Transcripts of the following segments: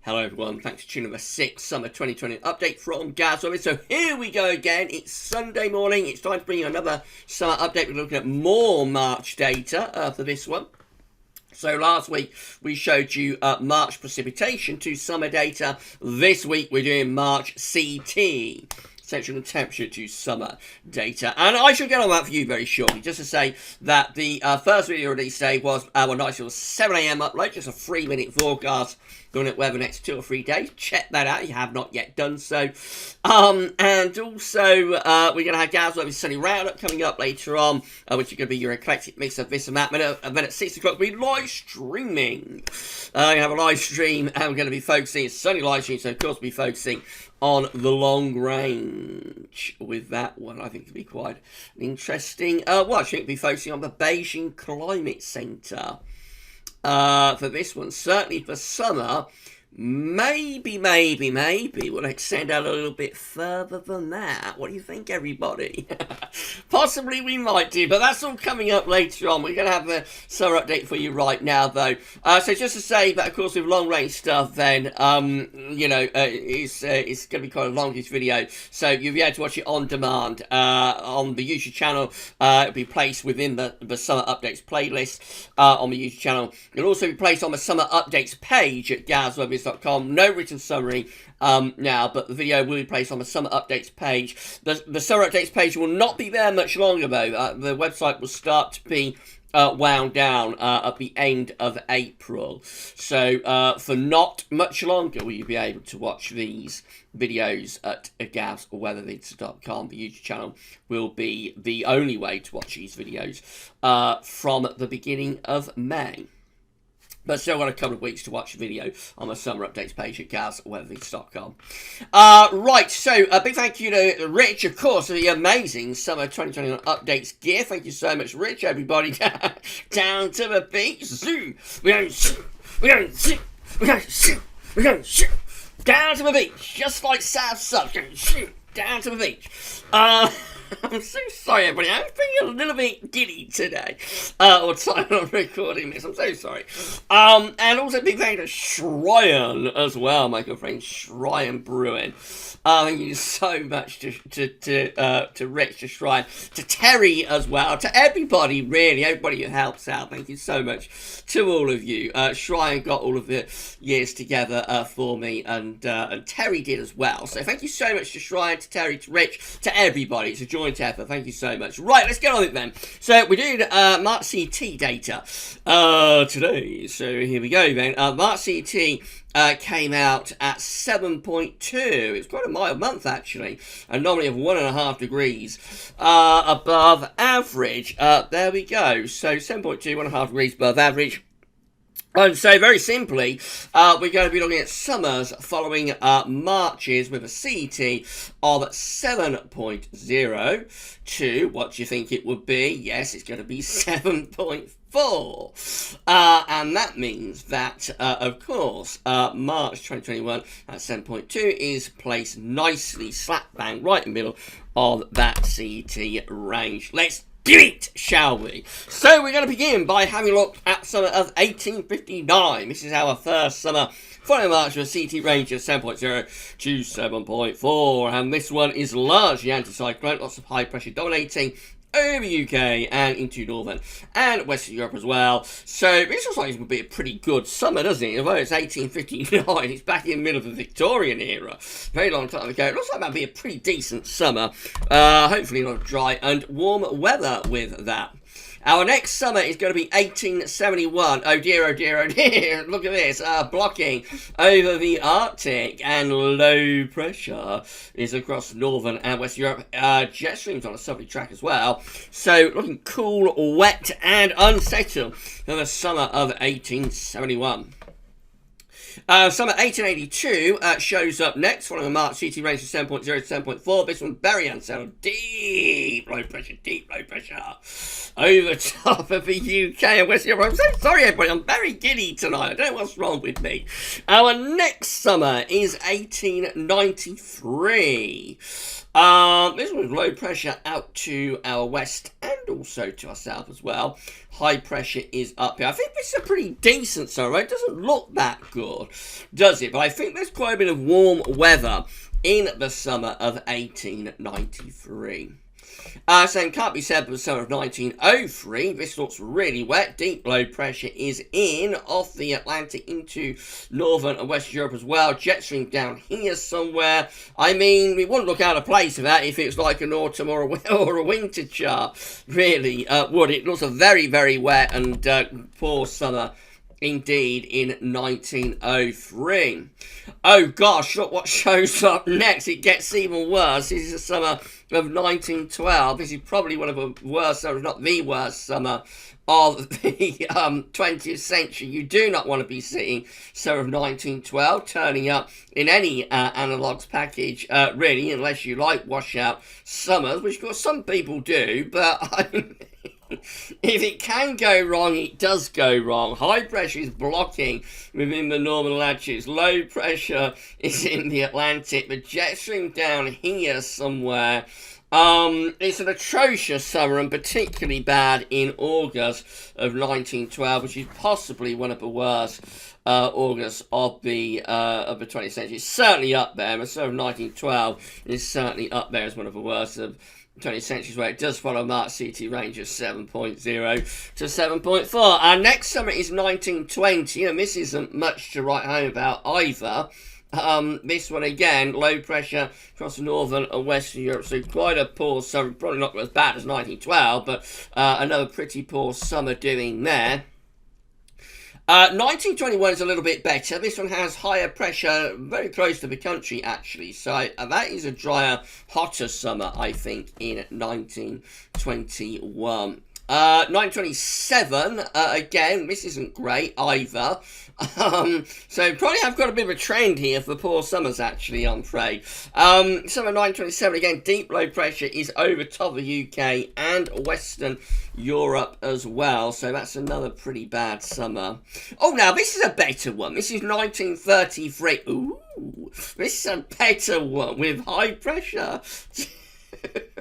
Hello everyone, thanks for tuning in the 6th Summer 2020 update from GavsWeatherVids. So here we go again, it's Sunday morning, it's time to bring you another summer update. We're looking at more March data for this one. So last week we showed you March precipitation to summer data. This week we're doing March CT. Central temperature to summer data, and I shall get on that for you very shortly. Just to say that the first video release day was our nice little 7 a.m. upload, just a 3-minute forecast going at weather next 2 or 3 days. Check that out if you have not yet done so. And also we're going to have GavsWeatherVids Sunny Roundup coming up later on, which is going to be your eclectic mix of this and that. And then at 6 o'clock we'll be live streaming. We have a live stream, and we're going to be focusing, it's sunny live stream, so of course we'll be focusing on the long range with that one. I think it'll be quite interesting. Well, I think we'll be focusing on the Beijing Climate Centre for this one. Certainly for summer, maybe we'll extend out a little bit further than that. What do you think, everybody? Possibly we might do, but that's all coming up later on. We're going to have a summer update for you right now, though. So just to say that, of course, with long range stuff, then, it's going to be quite a longish video, so you'll be able to watch it on demand on the YouTube channel. It'll be placed within the summer updates playlist on the YouTube channel. It'll also be placed on the summer updates page at GavsWeatherVids.com. No written summary now, but the video will be placed on the summer updates page. The summer updates page will not be there much longer, though. The website will start to be wound down at the end of April. So for not much longer will you be able to watch these videos at GavsWeatherVids.com. The YouTube channel will be the only way to watch these videos from the beginning of May. But still got a couple of weeks to watch the video on the summer updates page at GavsWeatherVids.com. Right, so a big thank you to Rich, of course, for the amazing summer 2021 updates gear. Thank you so much, Rich, everybody. Down to the beach. Zoo. We're going down to the beach, just like South Sub. Down to the beach. I'm so sorry, everybody. I'm feeling a little bit giddy today. Or time I'm recording this. I'm so sorry. And also big thank you to Shryan as well, my good friend Shryan Brewing. Thank you so much to Rich, to Shryan, to Terry as well, to everybody, really, everybody who helps out. Thank you so much to all of you. Shryan got all of the years together for me, and Terry did as well. So thank you so much to Shryan, to Terry, to Rich, to everybody. It's a joint effort. Thank you so much. Right, let's get on with it then. So we're doing March CT data today. So here we go then. March CT came out at 7.2. It's quite a mild month, actually. Anomaly of 1.5 degrees above average. There we go. So 7.2, 1.5 degrees above average. And so, very simply, we're going to be looking at summers following Marches with a CET of 7.0 to, what do you think it would be? Yes, it's going to be 7.4. And that means that, of course, March 2021 at 7.2 is placed nicely slap bang right in the middle of that CET range. Let's do it, shall we? So we're going to begin by having a look at summer of 1859. This is our first summer following March with a CT range of 7.0 to 7.4, and this one is largely anticyclone, lots of high pressure dominating over the UK and into Northern and Western Europe as well. So this looks like it's going to be a pretty good summer, doesn't it? Although it's 1859, it's back in the middle of the Victorian era. Very long time ago. It looks like that'll be a pretty decent summer. Hopefully not dry and warm weather with that. Our next summer is going to be 1871. Oh dear, oh dear, oh dear. Look at this. Blocking over the Arctic, and low pressure is across Northern and Western Europe. Jet streams on a southerly track as well. So looking cool, wet and unsettled for the summer of 1871. Summer 1882 shows up next, following a March CT range of 7.0 to 7.4. This one very unsettled. Deep low pressure over top of the UK and West Europe. I'm so sorry, everybody. I'm very giddy tonight. I don't know what's wrong with me. Our next summer is 1893. This one with low pressure out to our west and also to our south as well. High pressure is up here. I think this is a pretty decent summer. It doesn't look that good. record, does it? But I think there's quite a bit of warm weather in the summer of 1893. Same can't be said for the summer of 1903. This looks really wet. Deep low pressure is in off the Atlantic into northern and western Europe as well. Jet stream down here somewhere. I mean, we wouldn't look out of place for that if it's like an autumn or a winter chart, really, would it? It looks a very, very wet and poor summer indeed in 1903. Oh gosh, look what shows up next. It gets even worse. This is the summer of 1912. This is probably one of the worst summers, not the worst summer of the 20th century. You do not want to be seeing summer of 1912 turning up in any analogs package, really, unless you like washout summers, which of course some people do, but I mean, if it can go wrong, it does go wrong. High pressure is blocking within the northern latitudes. Low pressure is in the Atlantic. The jet stream down here somewhere. It's an atrocious summer and particularly bad in August of 1912, which is possibly one of the worst August of the 20th century. It's certainly up there. The summer of 1912 is certainly up there as one of the worst of 20th century, where it does follow March CT range of 7.0 to 7.4. Our next summer is 1920, and this isn't much to write home about either. This one again, low pressure across northern and western Europe, so quite a poor summer, probably not as bad as 1912, but another pretty poor summer doing there. 1921 is a little bit better. This one has higher pressure very close to the country, actually. So that is a drier, hotter summer, I think, in 1921. 1927, again, this isn't great either. So probably have got a bit of a trend here for poor summers, actually, I'm afraid. Summer 1927, again, deep low pressure is over top of the UK and Western Europe as well. So that's another pretty bad summer. Oh, now, this is a better one. This is 1933. Ooh, this is a better one with high pressure.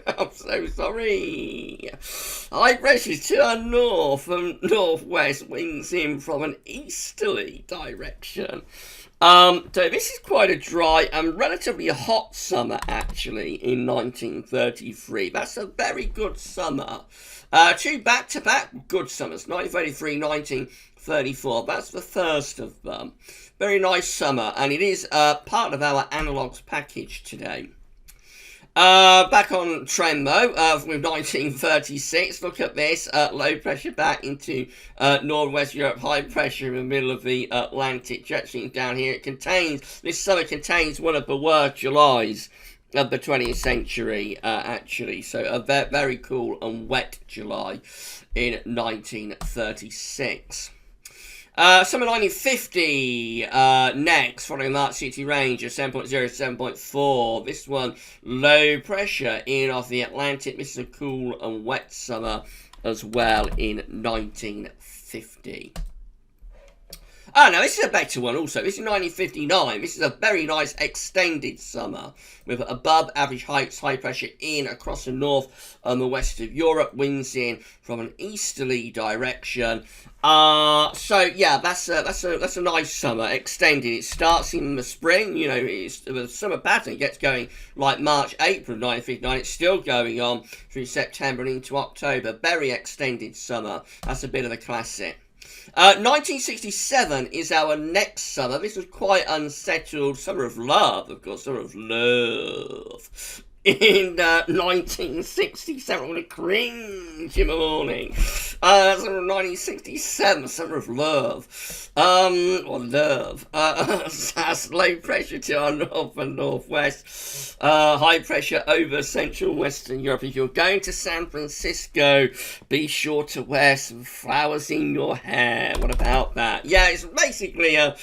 I'm so sorry. High pressure is to our north and northwest, winds in from an easterly direction. So this is quite a dry and relatively hot summer, actually, in 1933. That's a very good summer. Two back-to-back good summers, 1933, 1934. That's the first of them. Very nice summer, and it is part of our analogues package today. Back on trend though, with 1936, look at this, low pressure back into northwest Europe, high pressure in the middle of the Atlantic, jet stream down here. This summer contains one of the worst Julys of the 20th century, actually, so a very cool and wet July in 1936. Summer 1950, next, following March CT range of 7.0 to 7.4. This one, low pressure in off the Atlantic. This is a cool and wet summer as well in 1950. Oh, no, this is a better one also. This is 1959. This is a very nice extended summer with above average heights, high pressure in across the north and the west of Europe. Winds in from an easterly direction. So yeah, that's a nice summer, extended. It starts in the spring, you know, the summer pattern gets going like March, April 1959. It's still going on through September and into October. Very extended summer. That's a bit of a classic. 1967 is our next summer. This was quite unsettled. Summer of love, of course. Summer of love. In 1967, I'm going to cringe in the morning. Summer of 1967, Summer of Love. Or Love. Has low pressure to our north and northwest. High pressure over central western Europe. If you're going to San Francisco, be sure to wear some flowers in your hair. What about that? Yeah, it's basically a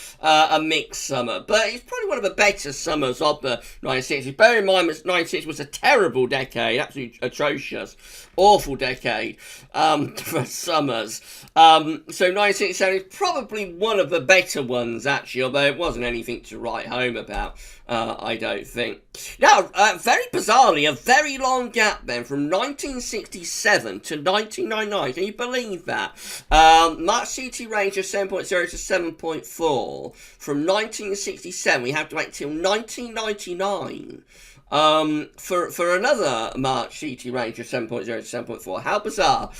mixed summer, but it's probably one of the better summers of the 1960s. Bear in mind, 1960 was was a terrible decade, absolutely atrocious, awful decade for summers. So 1967 is probably one of the better ones, actually, although it wasn't anything to write home about, I don't think. Now, very bizarrely, a very long gap then from 1967 to 1999. Can you believe that? March CT range of 7.0 to 7.4. From 1967, we have to wait till 1999 for another March CT range of 7.0 to 7.4. How bizarre.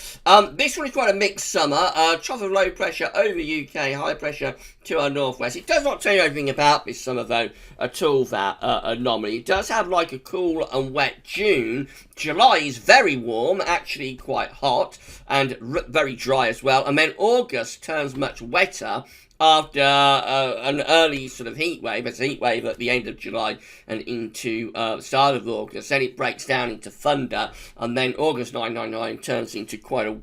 This one is quite a mixed summer. Trough of low pressure over UK, high pressure to our northwest. It does not tell you anything about this summer, though, at all, that anomaly. It does have like a cool and wet June. July is very warm, actually quite hot, and very dry as well. And then August turns much wetter after an early sort of heat wave. It's a heat wave at the end of July and into the start of August. Then it breaks down into thunder, and then August 999 turns into quite a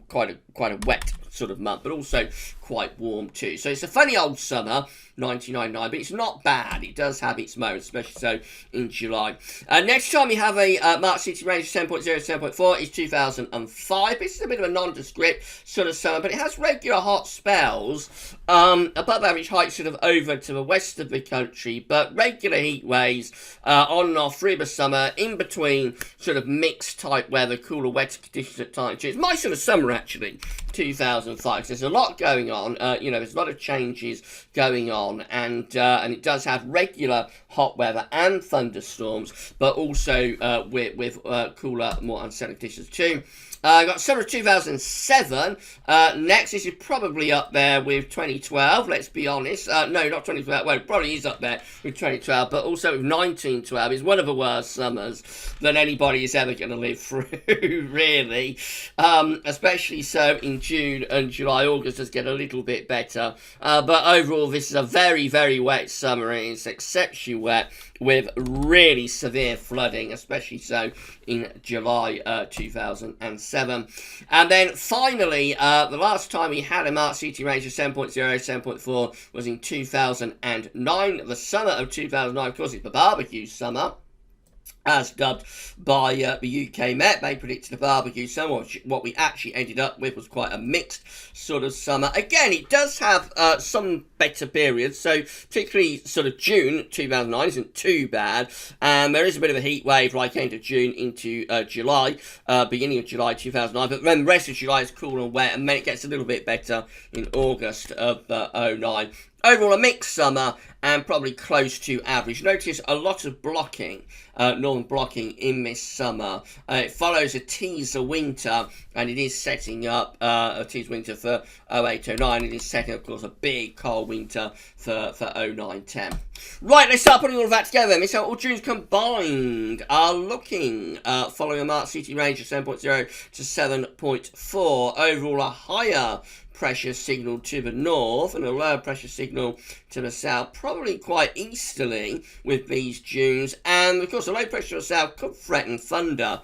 wet sort of month, but also quite warm too. So it's a funny old summer, 1999, but it's not bad. It does have its moments, especially so in July. Next time we have a March CT range of 10.0 to 10.4 is 2005. This is a bit of a nondescript sort of summer, but it has regular hot spells, above average height sort of over to the west of the country, but regular heat waves on and off through the summer, in between sort of mixed type weather, cooler, wetter conditions at times. It's my sort of summer, actually, 2005. So there's a lot going on. There's a lot of changes going on, and it does have regular hot weather and thunderstorms, but also with cooler, more unsettled conditions too. Got summer of 2007. Next, this is probably up there with 2012, let's be honest. No, not 2012. Well, it probably is up there with 2012, but also with 1912. It's one of the worst summers that anybody is ever going to live through, really. Especially so in June and July. August does get a little bit better. But overall, this is a very, very wet summer. It's exceptionally wet, with really severe flooding, especially so in July 2007. And then finally, the last time we had a March CT range of 7.0, 7.4 was in 2009. The summer of 2009, of course, it's the barbecue summer, as dubbed by the UK Met. They predicted a barbecue summer. What we actually ended up with was quite a mixed sort of summer. Again, it does have some better periods, so particularly sort of June 2009 isn't too bad, and there is a bit of a heat wave like end of June into July, beginning of July 2009, but then the rest of July is cool and wet, and then it gets a little bit better in August of 09. Overall, a mixed summer and probably close to average. Notice a lot of blocking, northern blocking in this summer. It follows a teaser winter, and it is setting up a teaser winter for 08-09. It is setting up, of course, a big cold winter for 09-10. Right, let's start putting all of that together. This is how all Junes combined are looking, following a March CT range of 7.0 to 7.4. Overall, a higher pressure signal to the north and a lower pressure signal to the south, probably quite easterly with these dunes, and of course the low pressure to the south could threaten thunder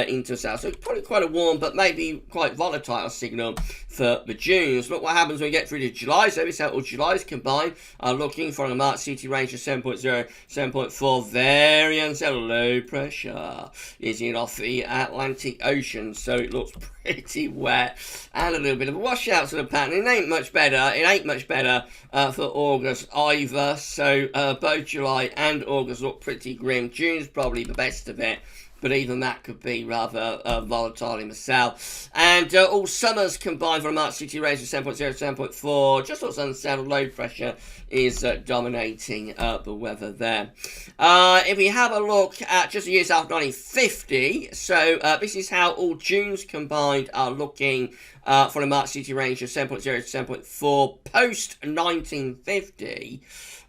into the south, so it's probably quite a warm but maybe quite volatile signal for the dunes. Look what happens when we get through to July. So this is how all Julys combined are looking for a March CT range of 7.0, 7.4. Very unsettled low pressure is in off the Atlantic Ocean, so it looks pretty wet and a little bit of a washout sort of pattern. It ain't much better for August either, so both July and August look pretty grim. June's probably the best of it, but even that could be rather volatile in the south. And all summers combined for a March CT range of 7.0 to 7.4. Just looks unsettled. Low pressure is dominating the weather there. If we have a look at just the years after 1950, so this is how all Junes combined are looking for a March CT range of 7.0 to 7.4 post 1950.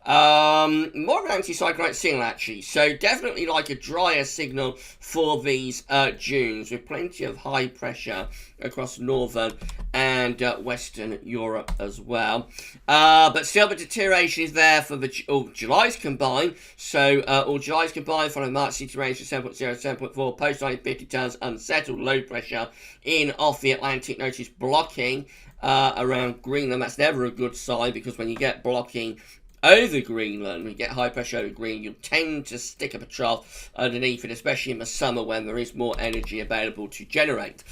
More of an anticyclonic signal, actually, so definitely like a drier signal for these dunes, with plenty of high pressure across northern and western Europe as well. But still, the deterioration is there for the all Julys combined. So all Julys combined for a March CT range of 7.0 to 7.4 post 1950 turns unsettled low pressure in off the Atlantic. Notice blocking around Greenland. That's never a good sign, because when you get blocking over Greenland, we get high pressure over Greenland, you'll tend to stick up a trough underneath it, especially in the summer when there is more energy available to generate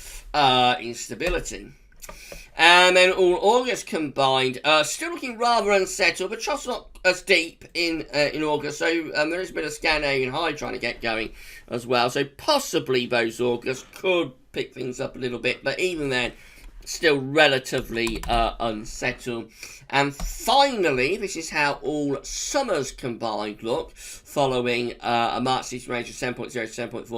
instability. And then all August combined, still looking rather unsettled, but trough's not as deep in August, so there is a bit of Scandinavian high trying to get going as well. So possibly those August could pick things up a little bit, but even then, still relatively unsettled. And finally, this is how all summers combined look, following a March season range of 7.0 to 7.4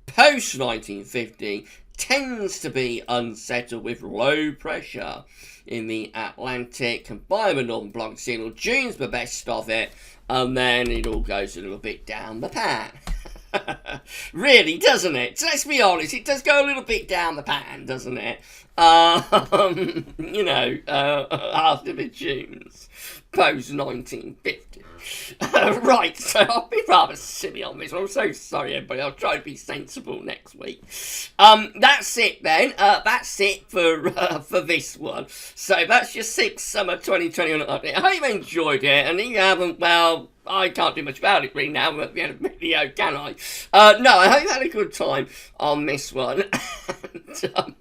post 1950. Tends to be unsettled with low pressure in the Atlantic, combined with Northern Block Signal. June's the best of it, and then it all goes a little bit down the pan. Really, doesn't it? Let's be honest, it does go a little bit down the pan, doesn't it? You know, after the Junes, post 1950. Right, so I'll be rather silly on this one. I'm so sorry, everybody. I'll try to be sensible next week. That's it then. That's it for this one. So that's your 6th Summer 2021 update. I hope you enjoyed it, and if you haven't, well, I can't do much about it really now at the end of the video, can I? No, I hope you had a good time on this one. And,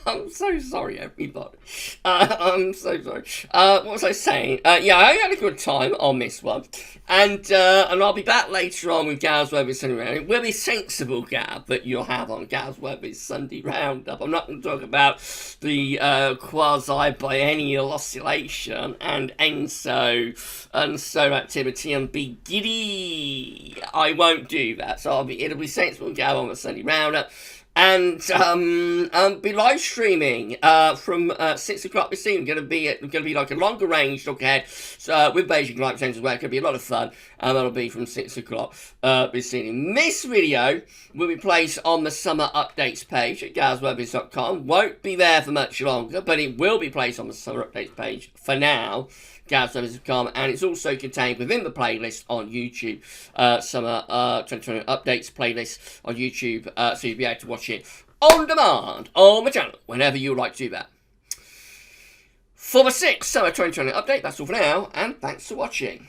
I'm so sorry, everybody. I'm so sorry. What was I saying? Yeah, I had a good time on this one. And I'll be back later on with GavsWeatherVids Sunday Roundup. It will be sensible Gav that you'll have on GavsWeatherVids Sunday Roundup. I'm not going to talk about the quasi-biennial oscillation and ENSO activity and be giddy. I won't do that. So it'll be sensible Gav on the Sunday Roundup. And be live streaming from 6 o'clock this evening. Going to be like a longer range look ahead with Beijing light percentage as well. It's going to be a lot of fun, and that'll be from 6 o'clock this evening. This video will be placed on the summer updates page at GavsWeatherVids.com. Won't be there for much longer, but it will be placed on the summer updates page for now. GavsWeatherVids.com, and it's also contained within the playlist on YouTube, Summer 2020 Updates playlist on YouTube, so you'll be able to watch it on demand on my channel whenever you would like to do that. For the 6th Summer 2020 Update, that's all for now, and thanks for watching.